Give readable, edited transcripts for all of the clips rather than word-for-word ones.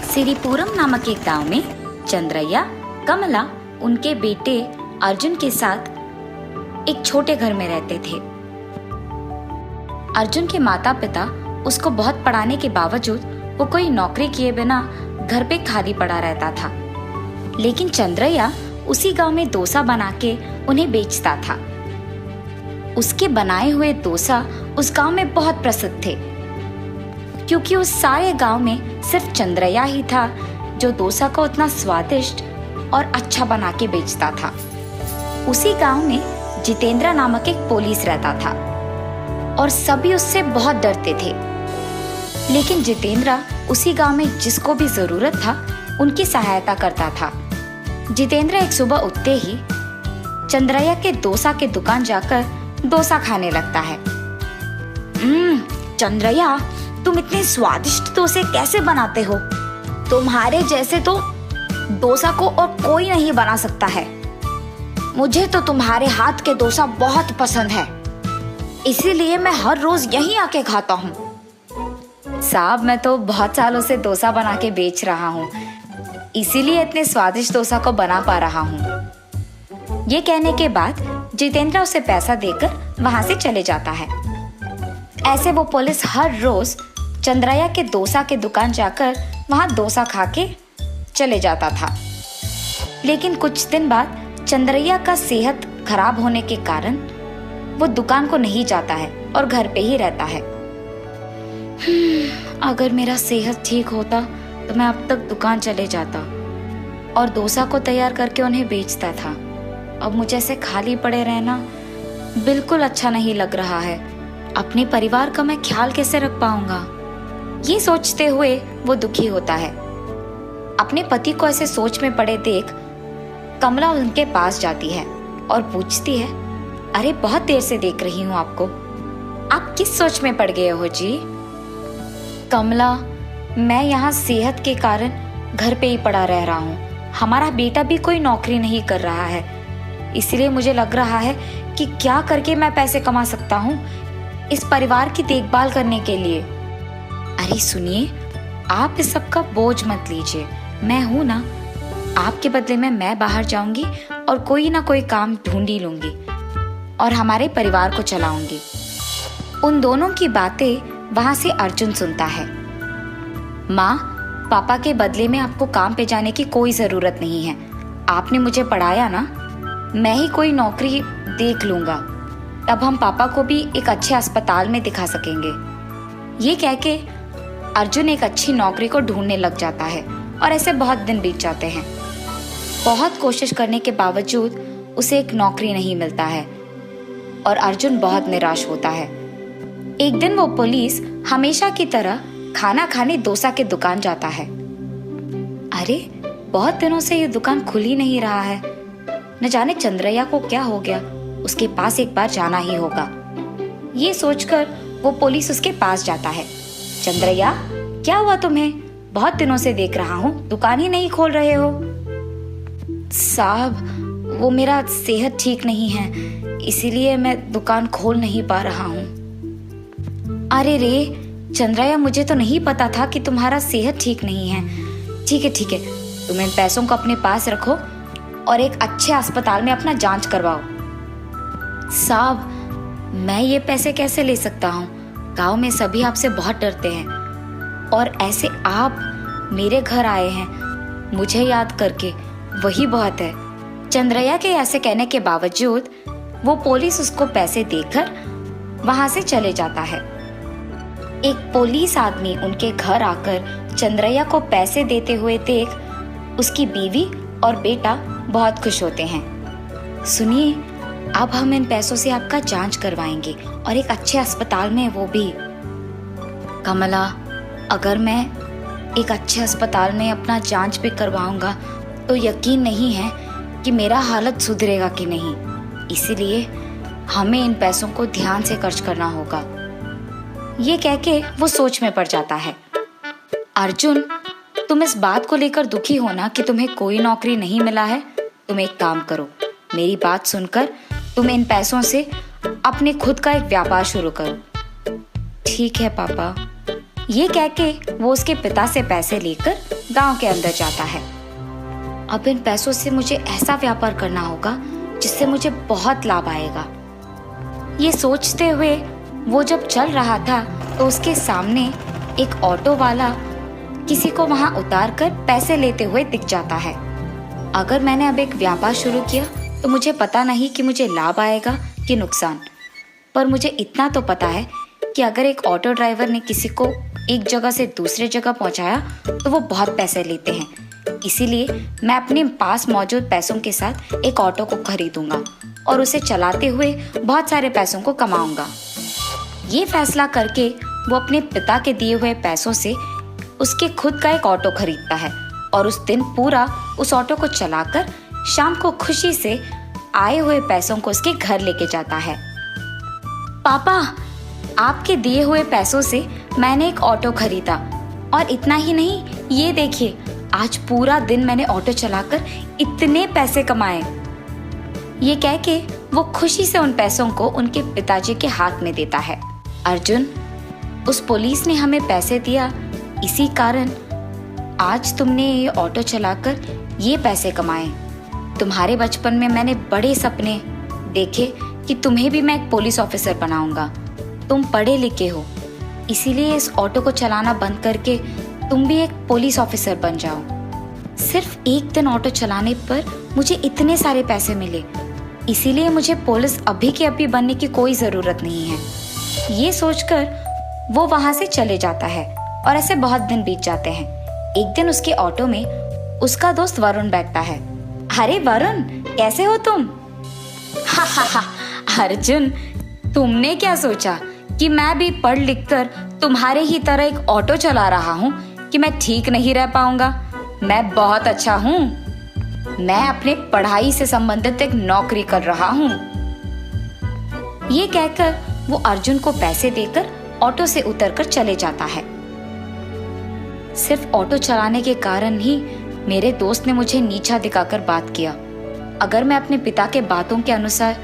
सिरिपुरम नामक एक गांव में चंद्रैया, कमला उनके बेटे अर्जुन के साथ एक छोटे घर में रहते थे। अर्जुन के माता पिता उसको बहुत पढ़ाने के बावजूद वो कोई नौकरी किए बिना घर पे खाली पड़ा रहता था। लेकिन चंद्रैया उसी गांव में डोसा बना के उन्हें बेचता था। उसके बनाए हुए डोसा उस गांव में बहुत प्रसिद्ध थे, क्योंकि उस सारे गांव में सिर्फ चंद्रैया ही था जो डोसा को उतना स्वादिष्ट और अच्छा बना के बेचता था। उसी गांव में जितेंद्र नामक एक पुलिस रहता था और सभी उससे बहुत डरते थे। लेकिन जितेंद्र उसी गांव में जिसको भी जरूरत था उनकी सहायता करता था। जितेंद्र एक सुबह उठते ही चंद्रैया के डोसा के दुकान जाकर डोसा खाने लगता है। चंद्रैया, तुम इतने स्वादिष्ट डोसे कैसे बनाते हो? तुम्हारे जैसे तो डोसा को और कोई नहीं बना सकता है। मुझे तो तुम्हारे हाथ के डोसा बहुत पसंद है, इसीलिए मैं हर रोज यहीं आके खाता हूँ। साहब, मैं तो बहुत सालों से डोसा बना के बेच रहा हूँ, इसीलिए इतने स्वादिष्ट डोसा को बना पा रहा हूँ। ये कहने के बाद जितेंद्र उसे पैसा देकर वहां से चले जाता है। ऐसे वो पुलिस हर रोज चंद्रैया के डोसा के दुकान जाकर वहां डोसा खा के चले जाता था। लेकिन कुछ दिन बाद चंद्रैया का सेहत खराब होने के कारण वो दुकान को नहीं जाता है और घर पे ही रहता है। अगर मेरा सेहत ठीक होता तो मैं अब तक दुकान चले जाता और डोसा को तैयार करके उन्हें बेचता था। अब मुझे ऐसे खाली पड़े रहना बिल्कुल अच्छा नहीं लग रहा है। अपने परिवार का मैं ख्याल कैसे रख पाऊंगा? ये सोचते हुए वो दुखी होता है। अपने पति को ऐसे सोच में पड़े देख कमला उनके पास जाती है और पूछती है, अरे बहुत देर से देख रही हूँ आपको, आप किस सोच में पड़ गए हो जी? कमला, मैं यहाँ सेहत के कारण घर पे ही पड़ा रह रहा हूँ। हमारा बेटा भी कोई नौकरी नहीं कर रहा है, इसलिए मुझे लग रहा है कि क्या करके मैं पैसे कमा सकता हूँ इस परिवार की देखभाल करने के लिए। अरे सुनिए, आप इस सब का बोझ मत लीजिए, मैं हूं ना। आपके बदले में मैं बाहर जाऊंगी और कोई ना कोई काम ढूंढ ही लूंगी और हमारे परिवार को चलाऊंगी। उन दोनों की बातें वहां से अर्जुन सुनता है। माँ, पापा के बदले में आपको काम पे जाने की कोई जरूरत नहीं है। आपने मुझे पढ़ाया ना, मैं ही कोई नौकरी देख लूंगा, तब हम पापा को भी एक अच्छे अस्पताल में दिखा सकेंगे। ये कह के अर्जुन एक अच्छी नौकरी को ढूंढने लग जाता है और ऐसे बहुत दिन बीत जाते हैं। बहुत कोशिश करने के बावजूद उसे एक नौकरी नहीं मिलता है और अर्जुन बहुत निराश होता है। एक दिन वो पुलिस हमेशा की तरह खाना खाने डोसा के दुकान जाता है। अरे, बहुत दिनों से ये दुकान खुल ही नहीं रहा है, न जाने चंद्रैया को क्या हो गया। उसके पास एक बार जाना ही होगा। ये सोचकर वो पुलिस उसके पास जाता है। चंद्रैया, क्या हुआ तुम्हें? बहुत दिनों से देख रहा हूँ, दुकान ही नहीं खोल रहे हो। साहब, वो मेरा सेहत ठीक नहीं है, इसीलिए मैं दुकान खोल नहीं पा रहा हूँ। अरे रे चंद्रैया, मुझे तो नहीं पता था कि तुम्हारा सेहत ठीक नहीं है। ठीक है, तुम इन पैसों को अपने पास रखो और एक अच्छे अस्पताल में अपना जांच करवाओ। साहब, मैं ये पैसे कैसे ले सकता हूँ? गांव में सभी आपसे बहुत डरते हैं और ऐसे आप मेरे घर आए हैं मुझे याद करके, वही बहुत है। चंद्रैया के ऐसे कहने के बावजूद वो पुलिस उसको पैसे देकर वहां से चले जाता है। एक पुलिस आदमी उनके घर आकर चंद्रैया को पैसे देते हुए देख उसकी बीवी और बेटा बहुत खुश होते हैं। सुनिए, अब हम इन पैसों से आपका जांच करवाएंगे और एक अच्छे अस्पताल में, वो भी। कमला, अगर मैं एक अच्छे अस्पताल में अपना जांच भी करवाऊंगा तो यकीन नहीं है कि मेरा हालत सुधरेगा कि नहीं, इसीलिए हमें इन पैसों को ध्यान से खर्च करना होगा। ये कह के वो सोच में पड़ जाता है। अर्जुन, तुम इस बात को लेकर दुखी हो ना कि तुम्हें कोई नौकरी नहीं मिला है। तुम एक काम करो, मेरी बात सुनकर तुम इन पैसों से अपने खुद का एक व्यापार शुरू करो। ठीक है पापा। ये कह के वो उसके पिता से पैसे लेकर गांव के अंदर जाता है। अब इन पैसों से मुझे ऐसा व्यापार करना होगा जिससे मुझे बहुत लाभ आएगा। ये सोचते हुए वो जब चल रहा था तो उसके सामने एक ऑटो वाला किसी को वहां उतार कर पैसे लेते हुए दिख जाता है। अगर मैंने अब एक व्यापार शुरू किया तो मुझे पता नहीं कि मुझे लाभ आएगा कि नुकसान, पर मुझे इतना तो पता है कि अगर एक ऑटो ड्राइवर ने किसी को एक जगह से दूसरे जगह पहुंचाया तो वो बहुत पैसे लेते हैं। इसीलिए मैं अपने पास मौजूद पैसों के साथ एक ऑटो को खरीदूंगा और उसे चलाते हुए बहुत सारे पैसों को कमाऊंगा। ये फैसला करके वो अपने पिता के दिए हुए पैसों से उसके खुद का एक ऑटो खरीदता है और उस दिन पूरा उस ऑटो को चलाकर शाम को खुशी से आए हुए पैसों को उसके घर लेके जाता है। पापा, आपके दिए हुए पैसों से मैंने एक ऑटो खरीदा और इतना ही नहीं, ये देखिए आज पूरा दिन मैंने ऑटो चलाकर इतने पैसे कमाए। ये कह के वो खुशी से उन पैसों को उनके पिताजी के हाथ में देता है। अर्जुन, उस पुलिस ने हमें पैसे दिया, इसी कारण आज तुमने ये ऑटो चलाकर ये पैसे कमाए। तुम्हारे बचपन में मैंने बड़े सपने देखे कि तुम्हें भी मैं एक पुलिस ऑफिसर बनाऊंगा। तुम पढ़े लिखे हो, इसीलिए इस ऑटो को चलाना बंद करके तुम भी एक पुलिस ऑफिसर बन जाओ। सिर्फ एक दिन ऑटो चलाने पर मुझे इतने सारे पैसे मिले, इसीलिए मुझे पुलिस अभी के अभी बनने की कोई जरूरत नहीं है। ये सोचकर वो वहां से चले जाता है और ऐसे बहुत दिन बीत जाते हैं। एक दिन उसके ऑटो में उसका दोस्त वरुण बैठता है। अरे वरुण, कैसे हो तुम? हा हा हा, अर्जुन, तुमने क्या सोचा कि मैं भी पढ़ लिख कर तुम्हारे ही तरह एक ऑटो चला रहा हूँ कि मैं ठीक नहीं रह पाऊंगा? मैं बहुत अच्छा हूँ। मैं अपने पढ़ाई से संबंधित एक नौकरी कर रहा हूँ। ये कहकर वो अर्जुन को पैसे देकर ऑटो से उतरकर चले जाता है। सिर्फ ऑटो चलाने के कारण ही मेरे दोस्त ने मुझे नीचा दिखाकर बात किया। अगर मैं अपने पिता के बातों के अनुसार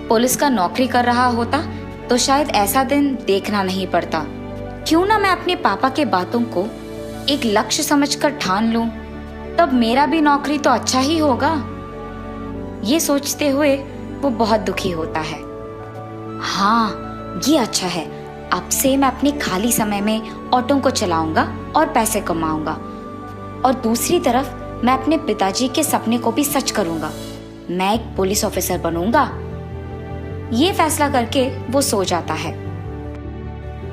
पुलिस का नौकरी कर रहा होता तो शायद ऐसा दिन देखना नहीं पड़ता। क्यों ना मैं अपने पापा के बातों को एक लक्ष्य समझकर ठान लूं, तब मेरा भी नौकरी तो अच्छा ही होगा। ये सोचते हुए वो बहुत दुखी होता है। हाँ, ये अच्छा है। अब से मैं अपने खाली समय में ऑटो को चलाऊंगा और पैसे कमाऊंगा, और दूसरी तरफ मैं अपने पिताजी के सपने को भी सच करूंगा। मैं एक पुलिस ऑफिसर बनूंगा। ये फैसला करके वो सो जाता है।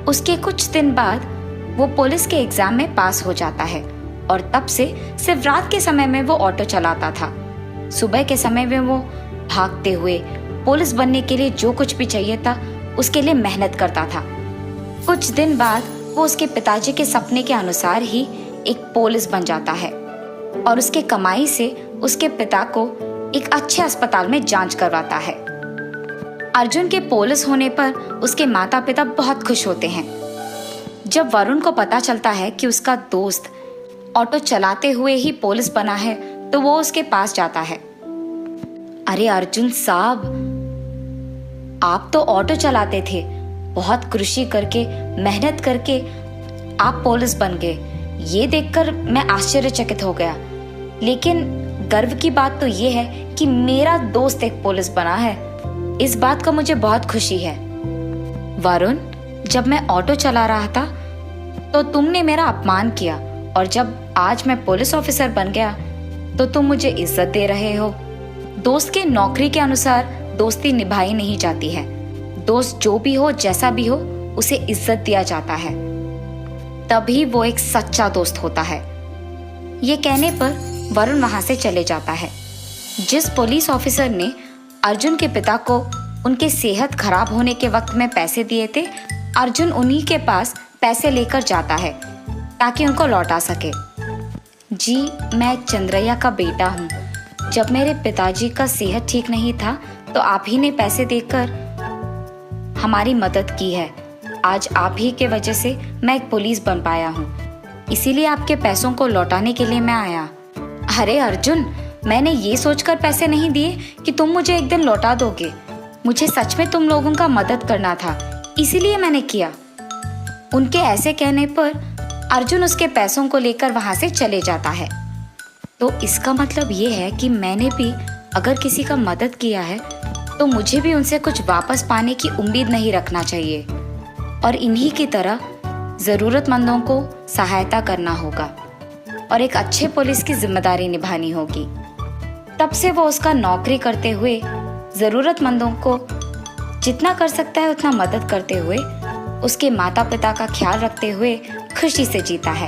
उसके कुछ दिन बाद वो पुलिस के एग्जाम में पास हो जाता है और तब से सिर्फ रात के समय में वो ऑटो चलाता था। सुबह के समय में वो भागते हुए पुलिस बनने के लिए जो कुछ भी चाहिए था उसके लिए मेहनत करता था। कुछ दिन बाद वो उसके पिताजी के सपने के अनुसार ही एक पुलिस बन जाता है और उसके कमाई से उसके पिता को एक अच्छे अस्पताल में जांच करवाता है। अर्जुन के पुलिस होने पर उसके माता पिता बहुत खुश होते हैं। जब वरुण को पता चलता है कि उसका दोस्त ऑटो चलाते हुए ही पुलिस बना है तो वो उसके पास जाता है। अरे अर्जुन साहब, आप तो ऑटो चलाते थे, बहुत कृषि करके मेहनत करके आप पुलिस बन गए। ये देखकर मैं आश्चर्यचकित हो गया। लेकिन गर्व की बात तो ये है कि मेरा दोस्त एक पुलिस बना है। इस बात का मुझे बहुत खुशी है। वरुण, जब मैं ऑटो चला रहा था तो तुमने मेरा अपमान किया, और जब आज मैं पुलिस ऑफिसर बन गया तो तुम मुझे इज्जत दे रहे हो। दोस्त के नौकरी के अनुसार दोस्ती निभाई नहीं जाती है। दोस्त जो भी हो, जैसा भी हो, उसे इज्जत दिया जाता है, तभी वो एक सच्चा दोस्त होता है। ये कहने पर वरुण वहां से चले जाता है। जिस पुलिस ऑफिसर ने अर्जुन के पिता को उनके सेहत खराब होने के वक्त में पैसे दिए थे, अर्जुन उन्हीं के पास पैसे लेकर जाता है ताकि उनको लौटा सके। जी, मैं चंद्रैया का बेटा हूँ। जब मेरे पिताजी का सेहत ठीक नहीं था तो आप ही ने पैसे देकर हमारी मदद की है। आज आप ही के वजह से मैं एक पुलिस बन पाया हूँ, इसीलिए आपके पैसों को लौटाने के लिए मैं आया। अरे अर्जुन, मैंने ये सोचकर पैसे नहीं दिए कि तुम मुझे एक दिन लौटा दोगे। मुझे सच में तुम लोगों का मदद करना था, इसीलिए मैंने किया। उनके ऐसे कहने पर अर्जुन उसके पैसों को लेकर वहां से चले जाता है। तो इसका मतलब ये है कि मैंने भी अगर किसी का मदद किया है तो मुझे भी उनसे कुछ वापस पाने की उम्मीद नहीं रखना चाहिए और इन्हीं की तरह ज़रूरतमंदों को सहायता करना होगा और एक अच्छे पुलिस की जिम्मेदारी निभानी होगी। तब से वो उसका नौकरी करते हुए ज़रूरतमंदों को जितना कर सकता है उतना मदद करते हुए उसके माता पिता का ख्याल रखते हुए खुशी से जीता है।